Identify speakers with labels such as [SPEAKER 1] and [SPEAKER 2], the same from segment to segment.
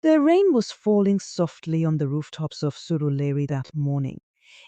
[SPEAKER 1] The rain was falling softly on the rooftops of Surulere that morning.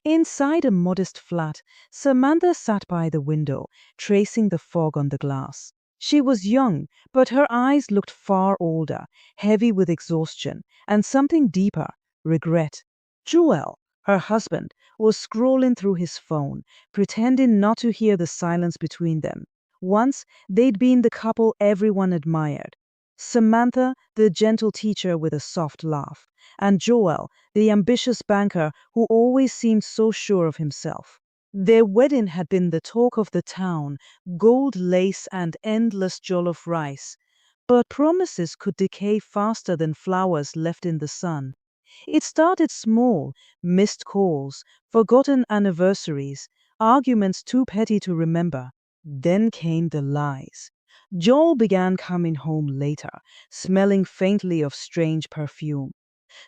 [SPEAKER 1] Inside a modest flat, Samantha sat by the window, tracing the fog on the glass. She was young, but her eyes looked far older, heavy with exhaustion, and something deeper, regret. Joel, her husband, was scrolling through his phone, pretending not to hear the silence between them. Once, they'd been the couple everyone admired. Samantha, the gentle teacher with a soft laugh, and Joel, the ambitious banker who always seemed so sure of himself. Their wedding had been the talk of the town, gold lace and endless jollof rice. But promises could decay faster than flowers left in the sun. It started small, missed calls, forgotten anniversaries, arguments too petty to remember. Then came the lies. Joel began coming home later, smelling faintly of strange perfume.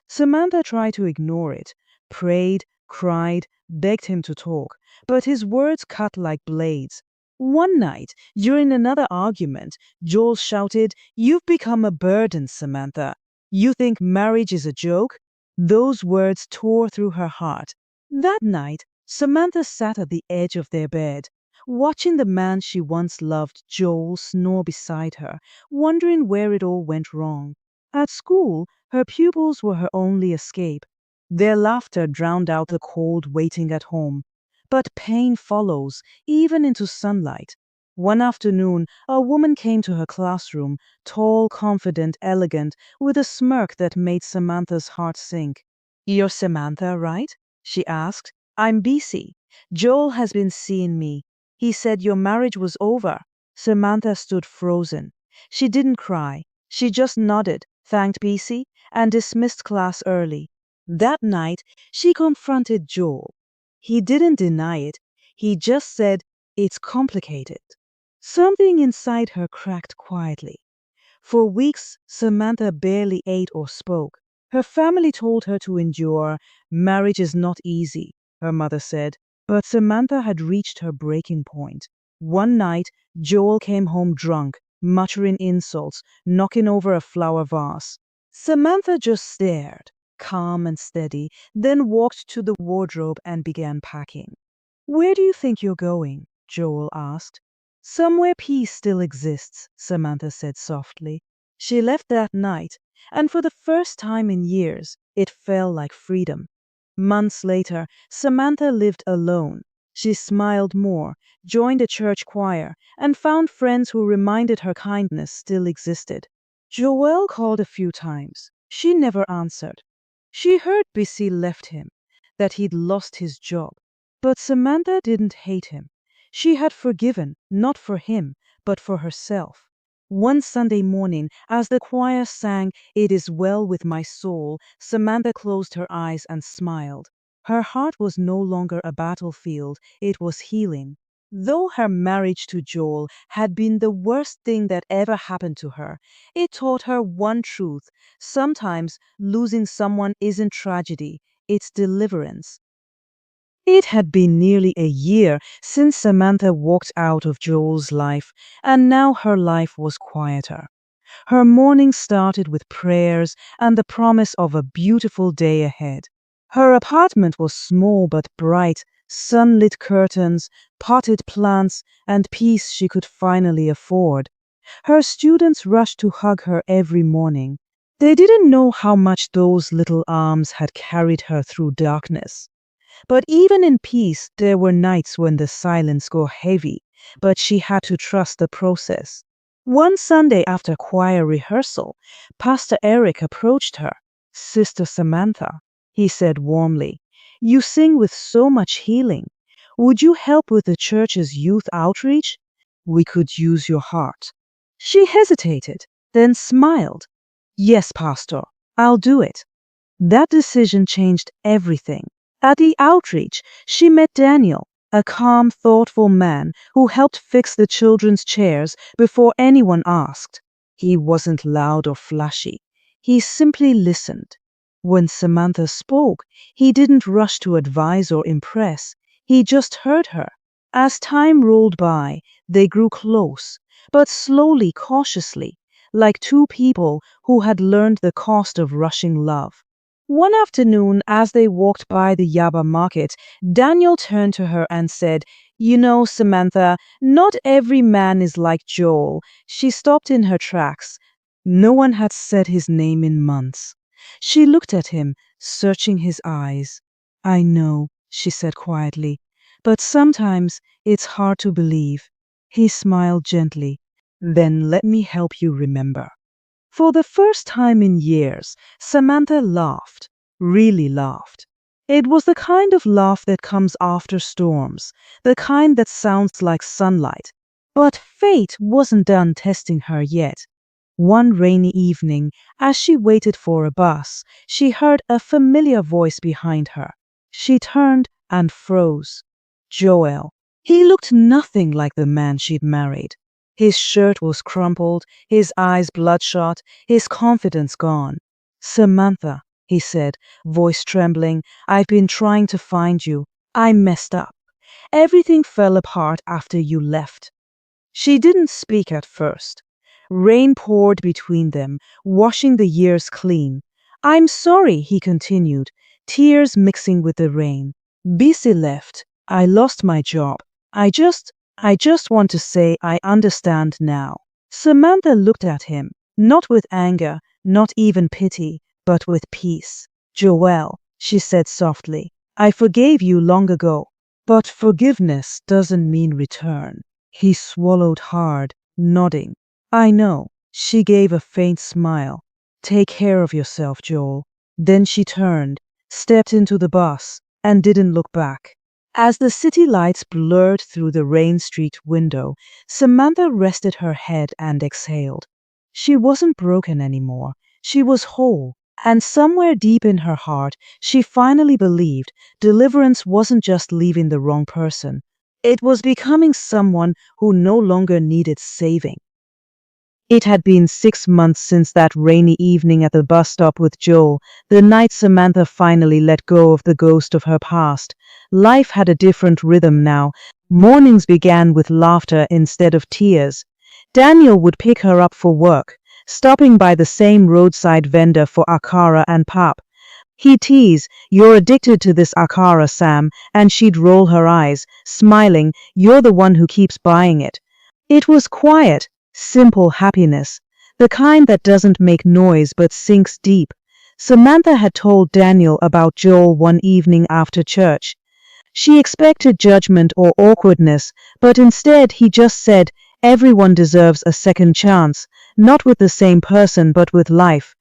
[SPEAKER 1] Samantha tried to ignore it, prayed, cried, begged him to talk, but his words cut like blades. One night, during another argument, Joel shouted, "You've become a burden, Samantha. You think marriage is a joke?" Those words tore through her heart. That night, Samantha sat at the edge of their bed, watching the man she once loved, Joel, snore beside her, wondering where it all went wrong. At school, her pupils were her only escape. Their laughter drowned out the cold waiting at home. But pain follows, even into sunlight. One afternoon, a woman came to her classroom, tall, confident, elegant, with a smirk that made Samantha's heart sink. "You're Samantha, right?" she asked. "I'm BC. Joel has been seeing me. He said your marriage was over." Samantha stood frozen. She didn't cry. She just nodded, thanked BC, and dismissed class early. That night, she confronted Joel. He didn't deny it. He just said, "It's complicated." Something inside her cracked quietly. For weeks, Samantha barely ate or spoke. Her family told her to endure. "Marriage is not easy," her mother said. But Samantha had reached her breaking point. One night, Joel came home drunk, muttering insults, knocking over a flower vase. Samantha just stared, calm and steady, then walked to the wardrobe and began packing. "Where do you think you're going?" Joel asked. "Somewhere peace still exists," Samantha said softly. She left that night, and for the first time in years, it felt like freedom. Months later, Samantha lived alone. She smiled more, joined a church choir, and found friends who reminded her kindness still existed. Joel called a few times. She never answered. She heard Bissy left him, that he'd lost his job. But Samantha didn't hate him. She had forgiven, not for him, but for herself. One Sunday morning, as the choir sang, "It is well with my soul," Samantha closed her eyes and smiled. Her heart was no longer a battlefield, it was healing. Though her marriage to Joel had been the worst thing that ever happened to her, it taught her one truth: sometimes losing someone isn't tragedy, it's deliverance. It had been nearly a year since Samantha walked out of Joel's life, and now her life was quieter. Her morning started with prayers and the promise of a beautiful day ahead. Her apartment was small but bright, sunlit curtains, potted plants, and peace she could finally afford. Her students rushed to hug her every morning. They didn't know how much those little arms had carried her through darkness. But even in peace, there were nights when the silence got heavy, but she had to trust the process. One Sunday after choir rehearsal, Pastor Eric approached her. "Sister Samantha," he said warmly, "you sing with so much healing. Would you help with the church's youth outreach? We could use your heart." She hesitated, then smiled. "Yes, Pastor, I'll do it." That decision changed everything. At the outreach, she met Daniel, a calm, thoughtful man who helped fix the children's chairs before anyone asked. He wasn't loud or flashy. He simply listened. When Samantha spoke, he didn't rush to advise or impress. He just heard her. As time rolled by, they grew close, but slowly, cautiously. like two people who had learned the cost of rushing love. One afternoon, as they walked by the Yaba market, Daniel turned to her and said, "You know, Samantha, not every man is like Joel." She stopped in her tracks. No one had said his name in months. She looked at him, searching his eyes. "I know," she said quietly, "but sometimes it's hard to believe." He smiled gently. "Then let me help you remember." For the first time in years, Samantha laughed, really laughed. It was the kind of laugh that comes after storms, the kind that sounds like sunlight. But fate wasn't done testing her yet. One rainy evening, as she waited for a bus, she heard a familiar voice behind her. She turned and froze. Joel. He looked nothing like the man she'd married. His shirt was crumpled, his eyes bloodshot, his confidence gone. "Samantha," he said, voice trembling, "I've been trying to find you. I messed up. Everything fell apart after you left." She didn't speak at first. Rain poured between them, washing the years clean. "I'm sorry," he continued, tears mixing with the rain. "Busy left. I lost my job. I just want to say I understand now." Samantha looked at him, not with anger, not even pity, but with peace. "Joel," she said softly, "I forgave you long ago, but forgiveness doesn't mean return." He swallowed hard, nodding. "I know." She gave a faint smile. "Take care of yourself, Joel." Then she turned, stepped into the bus, and didn't look back. As the city lights blurred through the rain-streaked window, Samantha rested her head and exhaled. She wasn't broken anymore. She was whole. And somewhere deep in her heart, she finally believed deliverance wasn't just leaving the wrong person. It was becoming someone who no longer needed saving. It had been 6 months since that rainy evening at the bus stop with Joel, the night Samantha finally let go of the ghost of her past. Life had a different rhythm now. Mornings began with laughter instead of tears. Daniel would pick her up for work, stopping by the same roadside vendor for akara and pap. He'd tease, "You're addicted to this akara, Sam," and she'd roll her eyes, smiling, "You're the one who keeps buying it." It was quiet, simple happiness, the kind that doesn't make noise but sinks deep. Samantha had told Daniel about Joel one evening after church. She expected judgment or awkwardness, but instead he just said, "Everyone deserves a second chance, not with the same person but with life."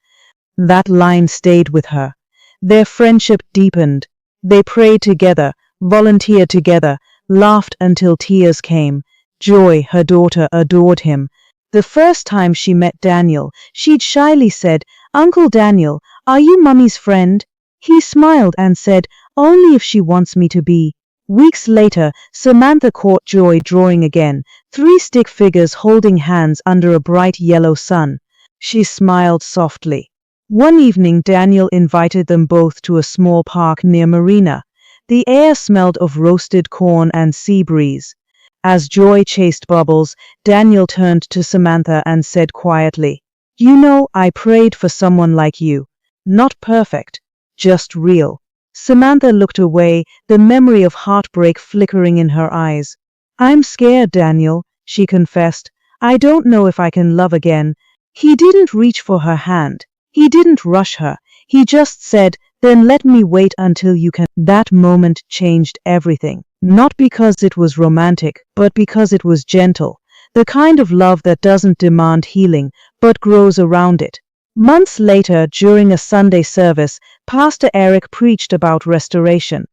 [SPEAKER 1] That line stayed with her. Their friendship deepened. They prayed together, volunteered together, laughed until tears came. Joy, her daughter, adored him. The first time she met Daniel, she'd shyly said, "Uncle Daniel, are you Mummy's friend?" He smiled and said, "Only if she wants me to be." Weeks later, Samantha caught Joy drawing again, three stick figures holding hands under a bright yellow sun. She smiled softly. One evening, Daniel invited them both to a small park near Marina. The air smelled of roasted corn and sea breeze. As Joy chased bubbles, Daniel turned to Samantha and said quietly, "You know, I prayed for someone like you. Not perfect, just real." Samantha looked away, the memory of heartbreak flickering in her eyes. "I'm scared, Daniel," she confessed. "I don't know if I can love again." He didn't reach for her hand. He didn't rush her. He just said, "Then let me wait until you can." That moment changed everything. Not because it was romantic, but because it was gentle. The kind of love that doesn't demand healing, but grows around it. Months later, during a Sunday service, Pastor Eric preached about restoration.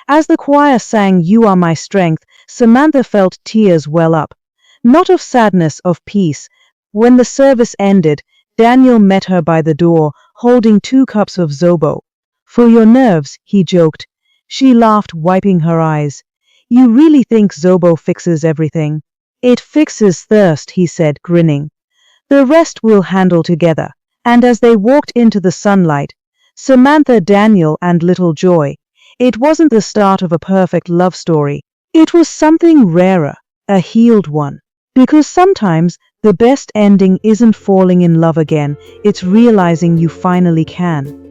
[SPEAKER 1] As the choir sang "You Are My Strength," Samantha felt tears well up. Not of sadness, of peace. When the service ended, Daniel met her by the door, holding 2 cups of zobo. "For your nerves," he joked. She laughed, wiping her eyes. "You really think zobo fixes everything?" "It fixes thirst," he said, grinning. "The rest we'll handle together." And as they walked into the sunlight, Samantha, Daniel, and little Joy, it wasn't the start of a perfect love story. It was something rarer, a healed one. Because sometimes The best ending isn't falling in love again, it's realizing you finally can.